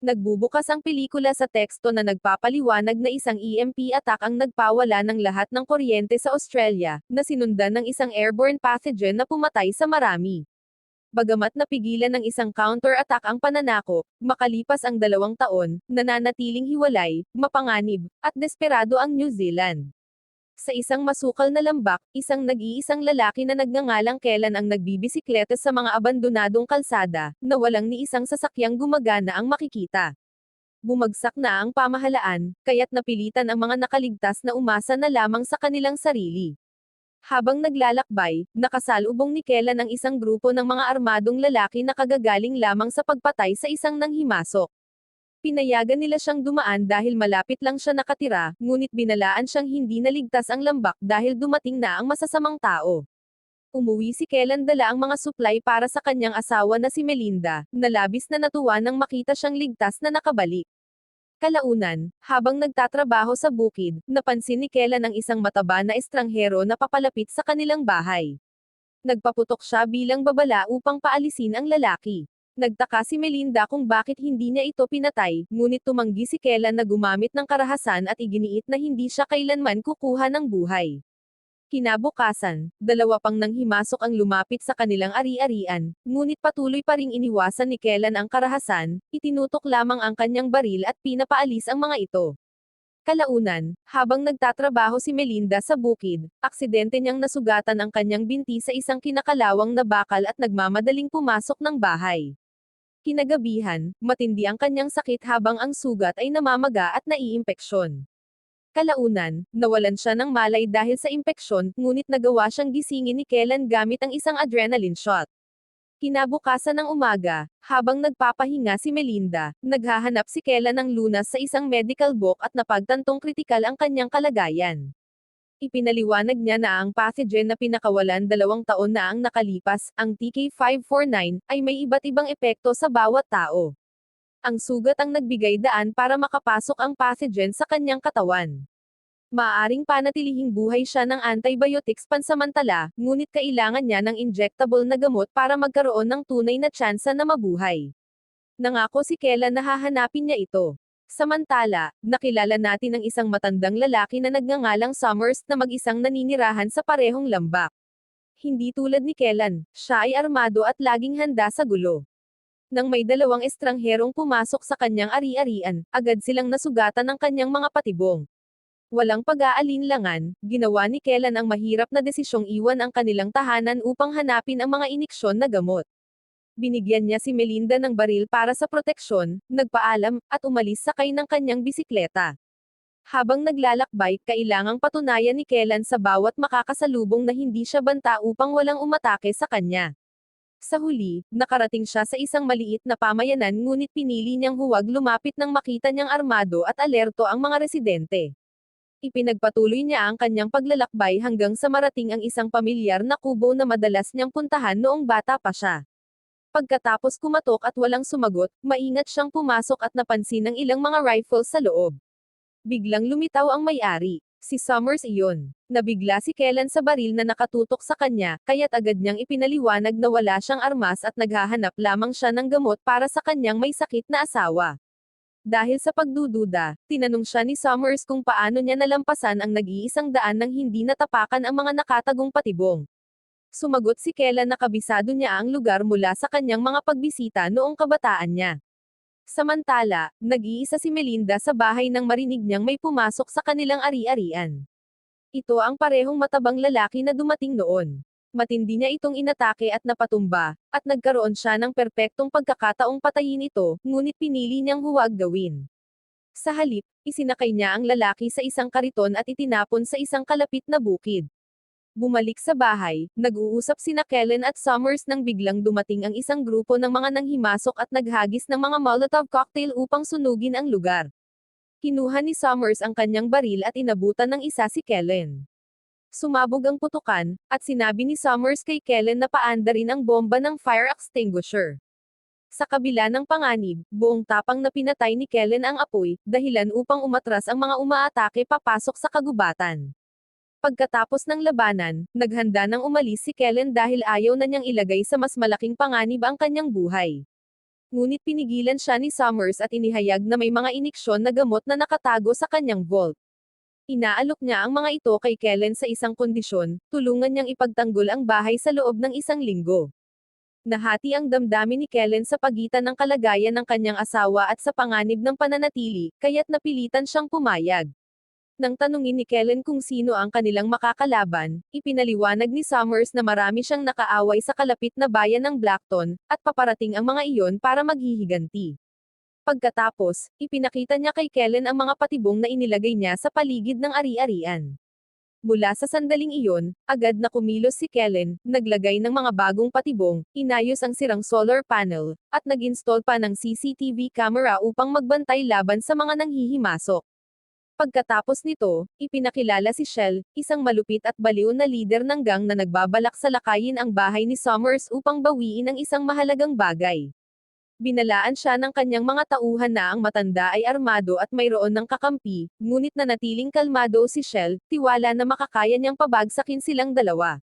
Nagbubukas ang pelikula sa teksto na nagpapaliwanag na isang EMP attack ang nagpawala ng lahat ng kuryente sa Australia, na sinundan ng isang airborne pathogen na pumatay sa marami. Bagamat napigilan ng isang counter-attack ang pananakop, makalipas ang 2 taon, nananatiling hiwalay, mapanganib, at desperado ang New Zealand. Sa isang masukal na lambak, isang nag-iisang lalaki na nagngangalang Kellan ang nagbibisikleta sa mga abandonadong kalsada, na walang ni isang sasakyang gumagana ang makikita. Bumagsak na ang pamahalaan, kaya't napilitan ang mga nakaligtas na umasa na lamang sa kanilang sarili. Habang naglalakbay, nakasalubong ni Kellan ang isang grupo ng mga armadong lalaki na kagagaling lamang sa pagpatay sa isang nanghimasok. Pinayagan nila siyang dumaan dahil malapit lang siya nakatira, ngunit binalaan siyang hindi naligtas ang lambak dahil dumating na ang masasamang tao. Umuwi si Kellan dala ang mga supply para sa kanyang asawa na si Melinda, na labis na natuwa nang makita siyang ligtas na nakabalik. Kalaunan, habang nagtatrabaho sa bukid, napansin ni Kellan ang isang mataba na estranghero na papalapit sa kanilang bahay. Nagpaputok siya bilang babala upang paalisin ang lalaki. Nagtaka si Melinda kung bakit hindi niya ito pinatay, ngunit tumanggi si Kellan na gumamit ng karahasan at iginiit na hindi siya kailanman kukuha ng buhay. Kinabukasan, 2 pang nanghimasok ang lumapit sa kanilang ari-arian, ngunit patuloy pa ring iniwasan ni Kellan ang karahasan, itinutok lamang ang kanyang baril at pinapaalis ang mga ito. Kalaunan, habang nagtatrabaho si Melinda sa bukid, aksidente niyang nasugatan ang kanyang binti sa isang kinakalawang na bakal at nagmamadaling pumasok ng bahay. Kinagabihan, matindi ang kanyang sakit habang ang sugat ay namamaga at naiimpeksyon. Kalaunan, nawalan siya ng malay dahil sa impeksyon, ngunit nagawa siyang gisingin ni Kellan gamit ang isang adrenaline shot. Kinabukasan ng umaga, habang nagpapahinga si Melinda, naghahanap si Kellan ng lunas sa isang medical book at napagtantong kritikal ang kanyang kalagayan. Ipinaliwanag niya na ang pathogen na pinakawalan 2 taon na ang nakalipas, ang TK549, ay may iba't ibang epekto sa bawat tao. Ang sugat ang nagbigay daan para makapasok ang pathogen sa kanyang katawan. Maaaring panatilihing buhay siya ng antibiotics pansamantala, ngunit kailangan niya ng injectable na gamot para magkaroon ng tunay na tsansa na mabuhay. Nangako si Kellan na hahanapin niya ito. Samantala, nakilala natin ang isang matandang lalaki na nagngangalang Summers na mag-isang naninirahan sa parehong lambak. Hindi tulad ni Kellan, siya ay armado at laging handa sa gulo. Nang may 2 estrangherong pumasok sa kanyang ari-arian, agad silang nasugatan ng kanyang mga patibong. Walang pag-aalinlangan, ginawa ni Kellan ang mahirap na desisyong iwan ang kanilang tahanan upang hanapin ang mga iniksyon na gamot. Binigyan niya si Melinda ng baril para sa proteksyon, nagpaalam, at umalis sakay ng kanyang bisikleta. Habang naglalakbay, kailangang patunayan ni Kellan sa bawat makakasalubong na hindi siya banta upang walang umatake sa kanya. Sa huli, nakarating siya sa isang maliit na pamayanan ngunit pinili niyang huwag lumapit nang makita niyang armado at alerto ang mga residente. Ipinagpatuloy niya ang kanyang paglalakbay hanggang sa marating ang isang pamilyar na kubo na madalas niyang puntahan noong bata pa siya. Pagkatapos kumatok at walang sumagot, maingat siyang pumasok at napansin ng ilang mga rifles sa loob. Biglang lumitaw ang may-ari. Si Summers iyon. Nabigla si Kellan sa baril na nakatutok sa kanya, kaya't agad niyang ipinaliwanag na wala siyang armas at naghahanap lamang siya ng gamot para sa kanyang may sakit na asawa. Dahil sa pagdududa, tinanong siya ni Summers kung paano niya nalampasan ang nag-iisang daan nang hindi natapakan ang mga nakatagong patibong. Sumagot si Kellan na kabisado niya ang lugar mula sa kanyang mga pagbisita noong kabataan niya. Samantala, nag-iisa si Melinda sa bahay nang marinig niyang may pumasok sa kanilang ari-arian. Ito ang parehong matabang lalaki na dumating noon. Matindi niya itong inatake at napatumba, at nagkaroon siya ng perpektong pagkakataong patayin ito, ngunit pinili niyang huwag gawin. Sa halip, isinakay niya ang lalaki sa isang kariton at itinapon sa isang kalapit na bukid. Bumalik sa bahay, nag-uusap sina Kellan at Summers nang biglang dumating ang isang grupo ng mga nanghimasok at naghagis ng mga Molotov cocktail upang sunugin ang lugar. Kinuha ni Summers ang kanyang baril at inabutan ng isa si Kellan. Sumabog ang putukan, at sinabi ni Summers kay Kellan na paanda rin ang bomba ng fire extinguisher. Sa kabila ng panganib, buong tapang na pinatay ni Kellan ang apoy, dahilan upang umatras ang mga umaatake papasok sa kagubatan. Pagkatapos ng labanan, naghanda nang umalis si Kellan dahil ayaw na niyang ilagay sa mas malaking panganib ang kanyang buhay. Ngunit pinigilan siya ni Summers at inihayag na may mga iniksyon na gamot na nakatago sa kanyang vault. Inaalok niya ang mga ito kay Kellen sa isang kondisyon, tulungan niyang ipagtanggol ang bahay sa loob ng 1 linggo. Nahati ang damdamin ni Kellen sa pagitan ng kalagayan ng kanyang asawa at sa panganib ng pananatili, kaya't napilitan siyang pumayag. Nang tanungin ni Kellen kung sino ang kanilang makakalaban, ipinaliwanag ni Summers na marami siyang nakaaway sa kalapit na bayan ng Blackton, at paparating ang mga iyon para maghihiganti. Pagkatapos, ipinakita niya kay Kellen ang mga patibong na inilagay niya sa paligid ng ari-arian. Mula sa sandaling iyon, agad na kumilos si Kellen, naglagay ng mga bagong patibong, inayos ang sirang solar panel, at nag-install pa ng CCTV camera upang magbantay laban sa mga nanghihimasok. Pagkatapos nito, ipinakilala si Shell, isang malupit at baliw na lider ng gang na nagbabalak salakayin ang bahay ni Summers upang bawiin ang isang mahalagang bagay. Binalaan siya ng kanyang mga tauhan na ang matanda ay armado at mayroon ng kakampi, ngunit nanatiling kalmado si Shell, tiwala na makakaya niyang pabagsakin silang dalawa.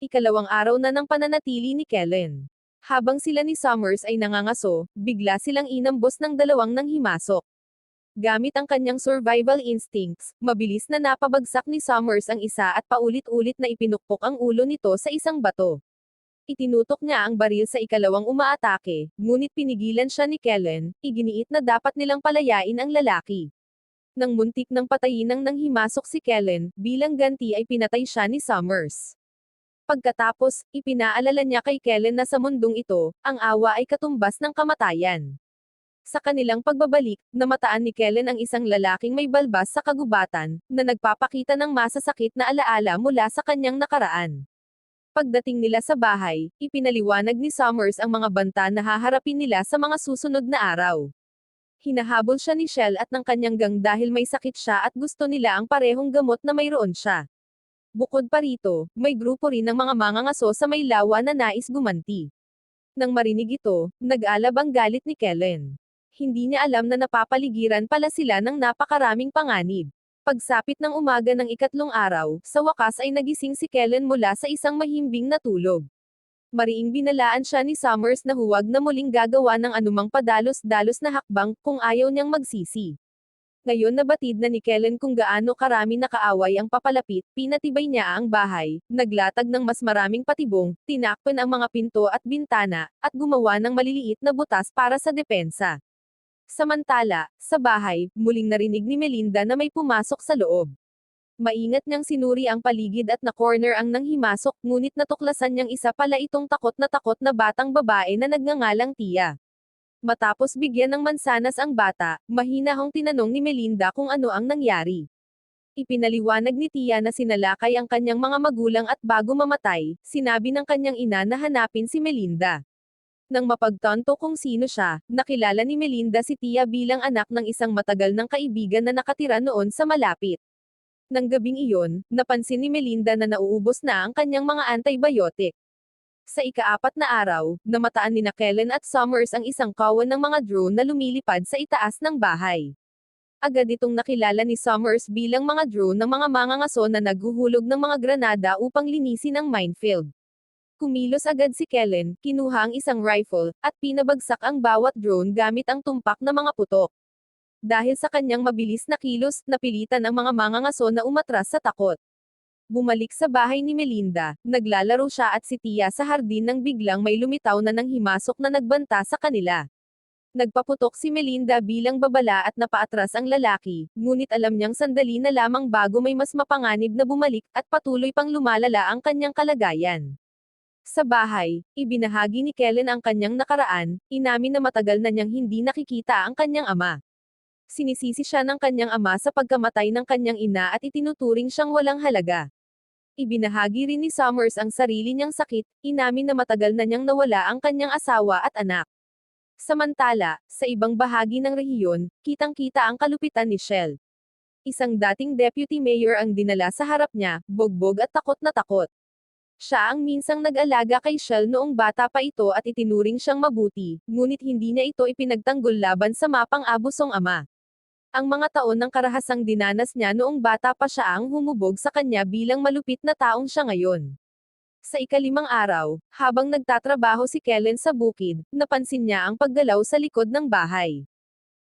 Ikalawang araw na ng pananatili ni Kellen. Habang sila ni Summers ay nangangaso, bigla silang inambos ng dalawang nanghimasok. Gamit ang kanyang survival instincts, mabilis na napabagsak ni Summers ang isa at paulit-ulit na ipinukpok ang ulo nito sa isang bato. Itinutok niya ang baril sa ikalawang umaatake, ngunit pinigilan siya ni Kellen, iginiit na dapat nilang palayain ang lalaki. Nang muntik ng patayin ng nanghimasok si Kellen, bilang ganti ay pinatay siya ni Summers. Pagkatapos, ipinaalala niya kay Kellen na sa mundong ito, ang awa ay katumbas ng kamatayan. Sa kanilang pagbabalik, namataan ni Kellen ang isang lalaking may balbas sa kagubatan, na nagpapakita ng masasakit na alaala mula sa kanyang nakaraan. Pagdating nila sa bahay, ipinaliwanag ni Summers ang mga banta na haharapin nila sa mga susunod na araw. Hinahabol siya ni Shell at ng kanyang gang dahil may sakit siya at gusto nila ang parehong gamot na mayroon siya. Bukod pa rito, may grupo rin ng mga mangangaso sa may lawa na nais gumanti. Nang marinig ito, nag-alab ang galit ni Kellen. Hindi niya alam na napapaligiran pala sila ng napakaraming panganib. Pagsapit ng umaga ng ikatlong araw, sa wakas ay nagising si Kellen mula sa isang mahimbing na tulog. Mariing binalaan siya ni Summers na huwag na muling gagawa ng anumang padalos-dalos na hakbang kung ayaw niyang magsisi. Ngayon nabatid na ni Kellen kung gaano karami nakaaway ang papalapit, pinatibay niya ang bahay, naglatag ng mas maraming patibong, tinakpan ang mga pinto at bintana, at gumawa ng maliliit na butas para sa depensa. Samantala, sa bahay, muling narinig ni Melinda na may pumasok sa loob. Maingat niyang sinuri ang paligid at na-corner ang nanghimasok, ngunit natuklasan niyang isa pala itong takot na batang babae na nagngangalang Tia. Matapos bigyan ng mansanas ang bata, mahinahong tinanong ni Melinda kung ano ang nangyari. Ipinaliwanag ni Tia na sinalakay ang kanyang mga magulang at bago mamatay, sinabi ng kanyang ina na hanapin si Melinda. Nang mapagtanto kung sino siya, nakilala ni Melinda si Tia bilang anak ng isang matagal ng kaibigan na nakatira noon sa malapit. Nang gabing iyon, napansin ni Melinda na nauubos na ang kanyang mga antibiotic. Sa ika-4 na araw, namataan ni Kellen at Summers ang isang kawan ng mga drone na lumilipad sa itaas ng bahay. Agad itong nakilala ni Summers bilang mga drone ng mga mangangaso na naghuhulog ng mga granada upang linisin ang minefield. Kumilos agad si Kellen, kinuha ang isang rifle, at pinabagsak ang bawat drone gamit ang tumpak na mga putok. Dahil sa kanyang mabilis na kilos, napilitan ang mga mangangaso na umatras sa takot. Bumalik sa bahay ni Melinda, naglalaro siya at si Tia sa hardin nang biglang may lumitaw na nanghimasok na nagbanta sa kanila. Nagpaputok si Melinda bilang babala at napaatras ang lalaki, ngunit alam niyang sandali na lamang bago may mas mapanganib na bumalik, at patuloy pang lumalala ang kanyang kalagayan. Sa bahay, ibinahagi ni Kellen ang kanyang nakaraan, inamin na matagal na niyang hindi nakikita ang kanyang ama. Sinisisi siya ng kanyang ama sa pagkamatay ng kanyang ina at itinuturing siyang walang halaga. Ibinahagi rin ni Summers ang sarili niyang sakit, inamin na matagal na niyang nawala ang kanyang asawa at anak. Samantala, sa ibang bahagi ng rehiyon, kitang-kita ang kalupitan ni Shell. Isang dating deputy mayor ang dinala sa harap niya, bogbog at takot na takot. Siya ang minsang nag-alaga kay Shell noong bata pa ito at itinuring siyang mabuti, ngunit hindi niya ito ipinagtanggol laban sa mapang-abusong ama. Ang mga taon ng karahasang dinanas niya noong bata pa siya ang humubog sa kanya bilang malupit na taong siya ngayon. Sa ikalimang araw, habang nagtatrabaho si Kellen sa bukid, napansin niya ang paggalaw sa likod ng bahay.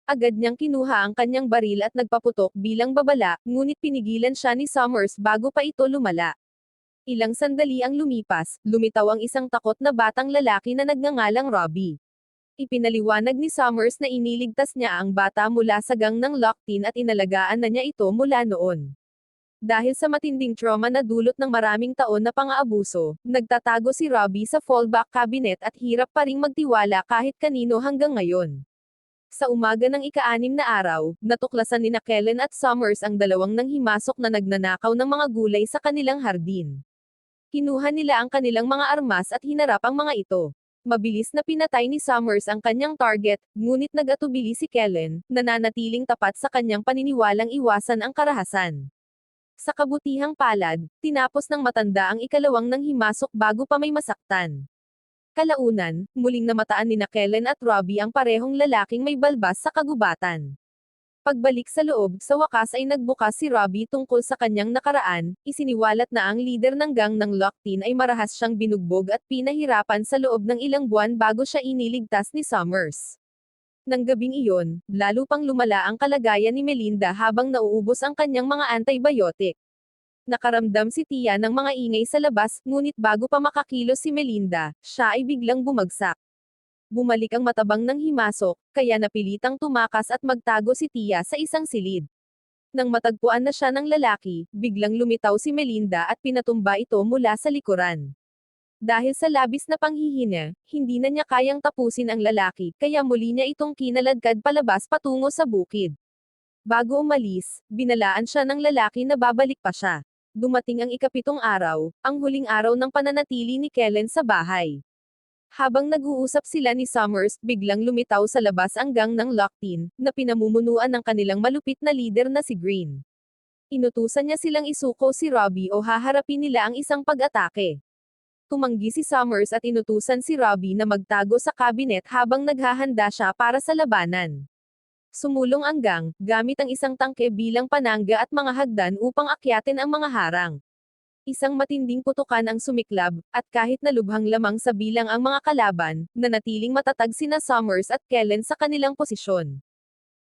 Agad niyang kinuha ang kanyang baril at nagpaputok bilang babala, ngunit pinigilan siya ni Summers bago pa ito lumala. Ilang sandali ang lumipas, lumitaw ang isang takot na batang lalaki na nagngangalang Robbie. Ipinaliwanag ni Summers na iniligtas niya ang bata mula sa gang ng Lockton at inalagaan na niya ito mula noon. Dahil sa matinding trauma na dulot ng maraming taon na pang-aabuso, nagtatago si Robbie sa fallback cabinet at hirap pa ring magtiwala kahit kanino hanggang ngayon. Sa umaga ng ika-6 na araw, natuklasan ni Kellen at Summers ang dalawang nanghimasok na nagnanakaw ng mga gulay sa kanilang hardin. Kinuha nila ang kanilang mga armas at hinarap ang mga ito. Mabilis na pinatay ni Summers ang kanyang target, ngunit nag-atubili si Kellen, nananatiling tapat sa kanyang paniniwalang iwasan ang karahasan. Sa kabutihang palad, tinapos ng matanda ang ikalawang nanghimasok bago pa may masaktan. Kalaunan, muling namataan ni Kellen at Robbie ang parehong lalaking may balbas sa kagubatan. Pagbalik sa loob, sa wakas ay nagbukas si Robbie tungkol sa kanyang nakaraan, isiniwalat na ang lider ng gang ng Lockton ay marahas siyang binugbog at pinahirapan sa loob ng ilang buwan bago siya iniligtas ni Summers. Nang gabing iyon, lalo pang lumala ang kalagayan ni Melinda habang nauubos ang kanyang mga antibiotic. Nakaramdam si Tia ng mga ingay sa labas, ngunit bago pa makakilos si Melinda, siya ay biglang bumagsak. Bumalik ang matabang ng himasok, kaya napilitang tumakas at magtago si Tia sa isang silid. Nang matagpuan na siya ng lalaki, biglang lumitaw si Melinda at pinatumba ito mula sa likuran. Dahil sa labis na panghihina, hindi na niya kayang tapusin ang lalaki, kaya muli niya itong kinaladkad palabas patungo sa bukid. Bago umalis, binalaan siya ng lalaki na babalik pa siya. Dumating ang ika-7 araw, ang huling araw ng pananatili ni Kellen sa bahay. Habang nag-uusap sila ni Summers, biglang lumitaw sa labas ang gang ng Lockton, na pinamumunuan ng kanilang malupit na lider na si Green. Inutusan niya silang isuko si Robbie o haharapin nila ang isang pag-atake. Tumanggi si Summers at inutusan si Robbie na magtago sa cabinet habang naghahanda siya para sa labanan. Sumulong ang gang, gamit ang isang tangke bilang panangga at mga hagdan upang akyatin ang mga harang. Isang matinding putukan ang sumiklab, at kahit na lubhang lamang sa bilang ang mga kalaban, nanatiling matatag sina Summers at Kellen sa kanilang posisyon.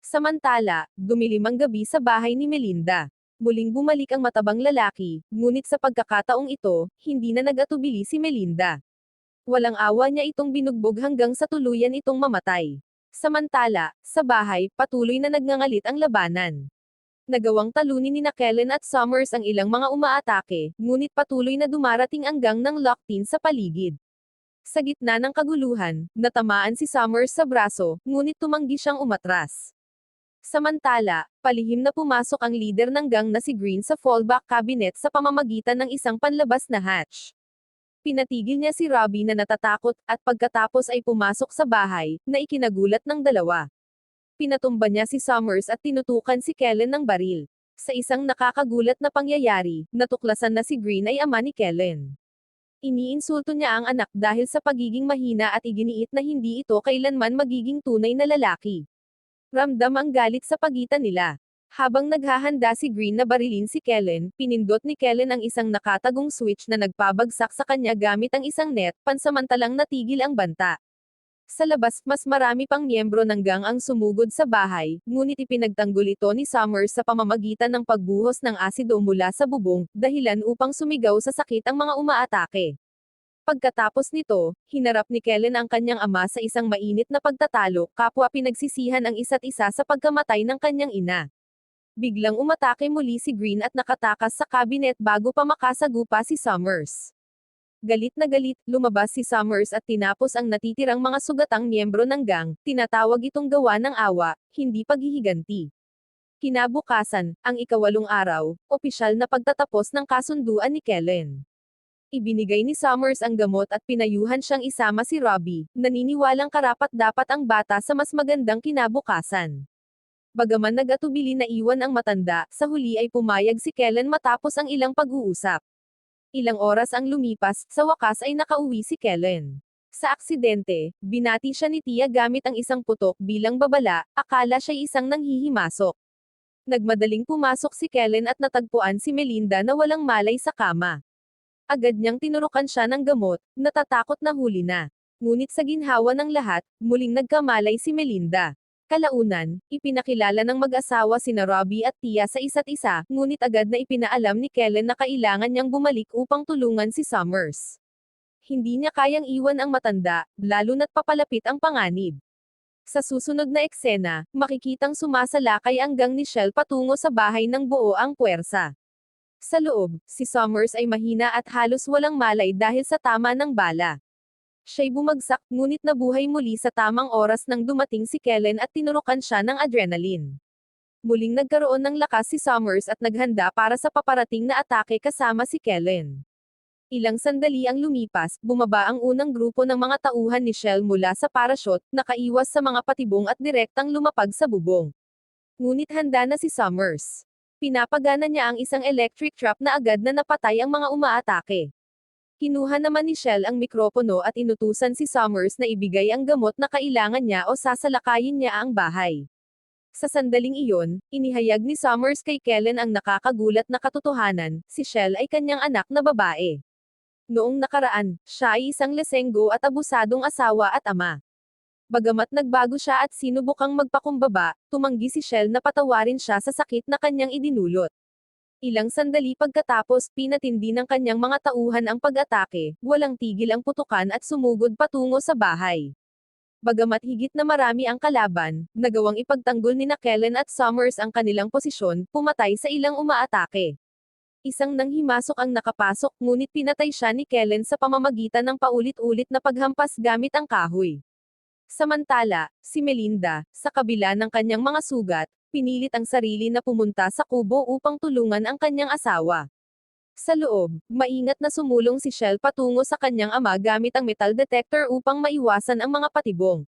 Samantala, dumilim ang gabi sa bahay ni Melinda. Muling bumalik ang matabang lalaki, ngunit sa pagkakataong ito, hindi na nag-atubili si Melinda. Walang awa niya itong binugbog hanggang sa tuluyan itong mamatay. Samantala, sa bahay, patuloy na nagngangalit ang labanan. Nagawang talunin ni Kellen at Summers ang ilang mga umaatake, ngunit patuloy na dumarating ang gang ng Lockton sa paligid. Sa gitna ng kaguluhan, natamaan si Summers sa braso, ngunit tumanggi siyang umatras. Samantala, palihim na pumasok ang lider ng gang na si Green sa fallback cabinet sa pamamagitan ng isang panlabas na hatch. Pinatigil niya si Robbie na natatakot, at pagkatapos ay pumasok sa bahay, na ikinagulat ng dalawa. Pinatumba niya si Summers at tinutukan si Kellen ng baril. Sa isang nakakagulat na pangyayari, natuklasan na si Green ay ama ni Kellen. Iniinsulto niya ang anak dahil sa pagiging mahina at iginiit na hindi ito kailanman magiging tunay na lalaki. Ramdam ang galit sa pagitan nila. Habang naghahanda si Green na barilin si Kellen, pinindot ni Kellen ang isang nakatagong switch na nagpabagsak sa kanya gamit ang isang net, pansamantalang natigil ang banta. Sa labas, mas marami pang miyembro ng gang ang sumugod sa bahay, ngunit ipinagtanggol ito ni Summers sa pamamagitan ng pagbuhos ng asido mula sa bubong, dahilan upang sumigaw sa sakit ang mga umaatake. Pagkatapos nito, hinarap ni Kellen ang kanyang ama sa isang mainit na pagtatalo, kapwa pinagsisihan ang isa't isa sa pagkamatay ng kanyang ina. Biglang umatake muli si Green at nakatakas sa cabinet bago pa makasagupa si Summers. Galit na galit, lumabas si Summers at tinapos ang natitirang mga sugatang miyembro ng gang, tinatawag itong gawa ng awa, hindi paghihiganti. Kinabukasan, ang ika-8 araw, opisyal na pagtatapos ng kasunduan ni Kellen. Ibinigay ni Summers ang gamot at pinayuhan siyang isama si Robbie, naniniwalang karapat-dapat ang bata sa mas magandang kinabukasan. Bagaman nag-atubili na iwan ang matanda, sa huli ay pumayag si Kellen matapos ang ilang pag-uusap. Ilang oras ang lumipas, sa wakas ay nakauwi si Kellen. Sa aksidente, binati siya ni Tia gamit ang isang putok bilang babala, akala siya'y isang nanghihimasok. Nagmadaling pumasok si Kellen at natagpuan si Melinda na walang malay sa kama. Agad niyang tinurukan siya ng gamot, natatakot na huli na. Ngunit sa ginhawa ng lahat, muling nagkamalay si Melinda. Kalaunan, ipinakilala ng mag-asawa sina Robbie at Tia sa isa't isa, ngunit agad na ipinaalam ni Kellen na kailangan niyang bumalik upang tulungan si Summers. Hindi niya kayang iwan ang matanda, lalo na't papalapit ang panganib. Sa susunod na eksena, makikitang sumasalakay ang gang ni Shell patungo sa bahay ng buo ang puwersa. Sa loob, si Summers ay mahina at halos walang malay dahil sa tama ng bala. Siya'y bumagsak, ngunit nabuhay muli sa tamang oras nang dumating si Kellen at tinurukan siya ng adrenaline. Muling nagkaroon ng lakas si Summers at naghanda para sa paparating na atake kasama si Kellen. Ilang sandali ang lumipas, bumaba ang unang grupo ng mga tauhan ni Shell mula sa parachute, nakaiwas sa mga patibong at direktang lumapag sa bubong. Ngunit handa na si Summers. Pinapagana niya ang isang electric trap na agad na napatay ang mga umaatake. Kinuha naman ni Shell ang mikropono at inutusan si Summers na ibigay ang gamot na kailangan niya o sasalakayin niya ang bahay. Sa sandaling iyon, inihayag ni Summers kay Kellen ang nakakagulat na katotohanan, si Shell ay kanyang anak na babae. Noong nakaraan, siya ay isang lesenggo at abusadong asawa at ama. Bagamat nagbago siya at sinubukang magpakumbaba, tumanggi si Shell na patawarin siya sa sakit na kanyang idinulot. Ilang sandali pagkatapos, pinatindi ng kanyang mga tauhan ang pag-atake, walang tigil ang putukan at sumugod patungo sa bahay. Bagamat higit na marami ang kalaban, nagawang ipagtanggol ni Kellen at Summers ang kanilang posisyon, pumatay sa ilang umaatake. Isang nanghimasok ang nakapasok, ngunit pinatay siya ni Kellen sa pamamagitan ng paulit-ulit na paghampas gamit ang kahoy. Samantala, si Melinda, sa kabila ng kanyang mga sugat, pinilit ang sarili na pumunta sa kubo upang tulungan ang kanyang asawa. Sa loob, maingat na sumulong si Shell patungo sa kanyang ama gamit ang metal detector upang maiwasan ang mga patibong.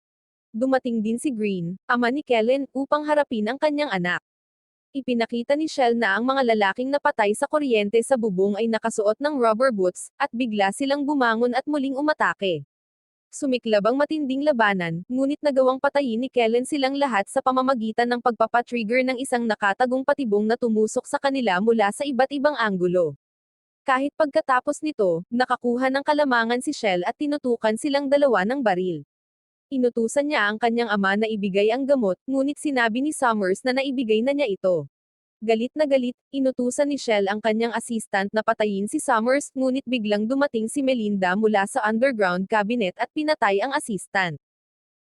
Dumating din si Green, ama ni Kellen, upang harapin ang kanyang anak. Ipinakita ni Shell na ang mga lalaking napatay sa kuryente sa bubong ay nakasuot ng rubber boots, at bigla silang bumangon at muling umatake. Sumiklab ang matinding labanan, ngunit nagawang patayin ni Kellen silang lahat sa pamamagitan ng pagpapatrigger ng isang nakatagong patibong na tumusok sa kanila mula sa iba't ibang anggulo. Kahit pagkatapos nito, nakakuha ng kalamangan si Shell at tinutukan silang dalawa ng baril. Inutusan niya ang kanyang ama na ibigay ang gamot, ngunit sinabi ni Summers na naibigay na niya ito. Galit na galit, inutusan ni Shell ang kanyang assistant na patayin si Summers, ngunit biglang dumating si Melinda mula sa underground cabinet at pinatay ang assistant.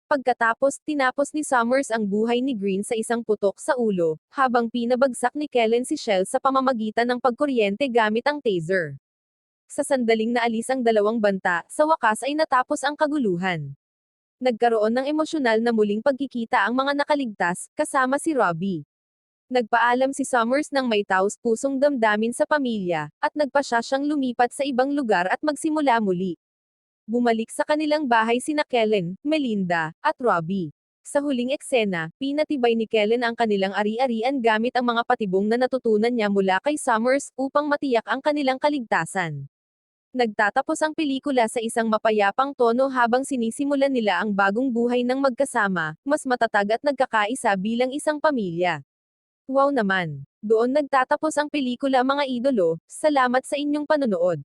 Pagkatapos, tinapos ni Summers ang buhay ni Green sa isang putok sa ulo, habang pinabagsak ni Kellen si Shell sa pamamagitan ng pagkuryente gamit ang taser. Sa sandaling naalis ang dalawang banta, sa wakas ay natapos ang kaguluhan. Nagkaroon ng emosyonal na muling pagkikita ang mga nakaligtas, kasama si Robbie. Nagpaalam si Summers ng may taos-pusong damdamin sa pamilya, at nagpasya siyang lumipat sa ibang lugar at magsimula muli. Bumalik sa kanilang bahay sina Kellen, Melinda, at Robbie. Sa huling eksena, pinatibay ni Kellen ang kanilang ari-arian gamit ang mga patibong na natutunan niya mula kay Summers upang matiyak ang kanilang kaligtasan. Nagtatapos ang pelikula sa isang mapayapang tono habang sinisimulan nila ang bagong buhay ng magkasama, mas matatag at nagkakaisa bilang isang pamilya. Wow naman! Doon nagtatapos ang pelikula mga idolo, salamat sa inyong panonood.